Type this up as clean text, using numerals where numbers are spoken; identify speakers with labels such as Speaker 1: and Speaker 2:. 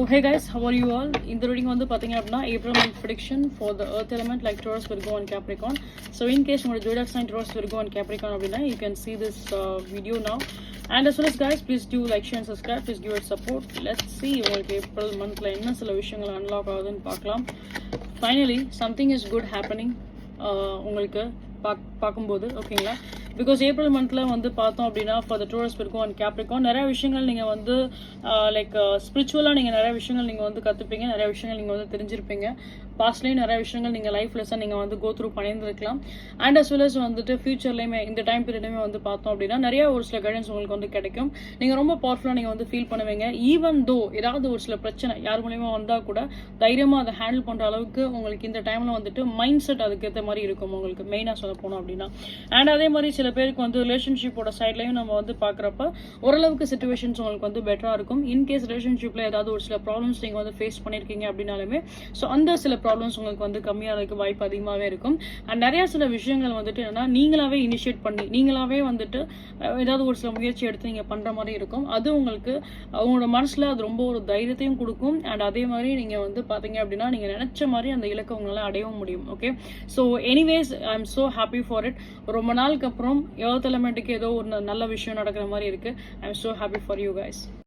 Speaker 1: So hey guys, how are you all? In the reading வந்து பாத்தீங்க அப்படின்னா April month prediction for the earth element like Taurus, Virgo and Capricorn. So in case உங்களோட zodiac sign Taurus, Virgo and Capricorn அப்படின்னா you can see this video now. And as well as guys, please do like, share and subscribe. Please give it support. Let's see உங்களுக்கு April monthல என்ன சில விஷயங்கள் unlock ஆகுதுன்னு பார்க்கலாம். Finally, something is good happening உங்களுக்கு பார்க்கும்போது ஓகேங்களா. பிகாஸ் ஏப்ரல் மந்த்ல வந்து பார்த்தோம் அப்படின்னா for the Taurus, Virgo and Capricorn நிறைய விஷயங்கள் நீங்கள் வந்து லைக் ஸ்பிரிச்சுவலாக நீங்கள் நிறைய விஷயங்கள் நீங்கள் வந்து கற்றுப்பீங்க, நிறைய விஷயங்கள் நீங்கள் வந்து தெரிஞ்சிருப்பீங்க. பாஸ்ட்லேயும் நிறைய விஷயங்கள் நீங்கள் லைஃப் லெசன் நீங்கள் வந்து கோ த்ரூ பண்ணியிருந்துருக்கலாம். அண்ட் அஸ் வெல் அஸ் வந்துட்டு ஃபியூச்சர்லேயுமே இந்த டைம் பீரியடுமே வந்து பார்த்தோம் அப்படின்னா நிறைய ஒரு சில கைடன்ஸ் உங்களுக்கு வந்து கிடைக்கும். நீங்கள் ரொம்ப பவர்ஃபுல்லாக நீங்கள் வந்து ஃபீல் பண்ணுவீங்க. ஈவன் தோ ஏதாவது ஒரு சில பிரச்சனை யார் மூலியமாக வந்தால் கூட தைரியமாக அதை ஹேண்டில் பண்ணுற அளவுக்கு உங்களுக்கு இந்த டைமில் வந்துட்டு மைண்ட் செட் அதுக்கேற்ற மாதிரி இருக்கும் உங்களுக்கு மெயினாக சொல்ல போனோம் அப்படின்னா. அண்ட் அதே மாதிரி சில பேருக்கு வந்து ரிலேஷன்ஷிப்போட சைட்லையும் நம்ம வந்து பார்க்குறப்ப ஓரளவுக்கு சிச்சுவேஷன்ஸ் உங்களுக்கு வந்து பெட்டராக இருக்கும். இன்கேஸ் ரிலேஷன்ஷிப்பில் ஏதாவது ஒரு சில ப்ராப்ளம்ஸ் நீங்கள் வந்து ஃபேஸ் பண்ணியிருக்கீங்க அப்படின்னாலுமே ஸோ அந்த சில ப்ராப்ளம்ஸ் உங்களுக்கு வந்து கம்மியாகிறதுக்கு வாய்ப்பு அதிகமாகவே இருக்கும். அண்ட் நிறைய சில விஷயங்கள் வந்துட்டு என்னன்னா நீங்களாவே இனிஷியேட் பண்ணி நீங்களாவே வந்துட்டு ஏதாவது ஒரு சில முயற்சி எடுத்து நீங்கள் பண்ணுற மாதிரி இருக்கும். அது உங்களுக்கு உங்களோட மனசில் அது ரொம்ப ஒரு தைரியத்தையும் கொடுக்கும். அண்ட் அதே மாதிரி நீங்கள் வந்து பார்த்தீங்க அப்படின்னா நீங்கள் நினச்ச மாதிரி அந்த இலக்கை உங்களால் அடையவும் முடியும். Okay, so anyways I am so happy for it. ரொம்ப நாளுக்கு அப்புறம் எர்த் எலிமெண்ட்டுக்கு ஏதோ ஒரு நல்ல விஷயம் நடக்கிற மாதிரி இருக்கு. I am so happy for you guys.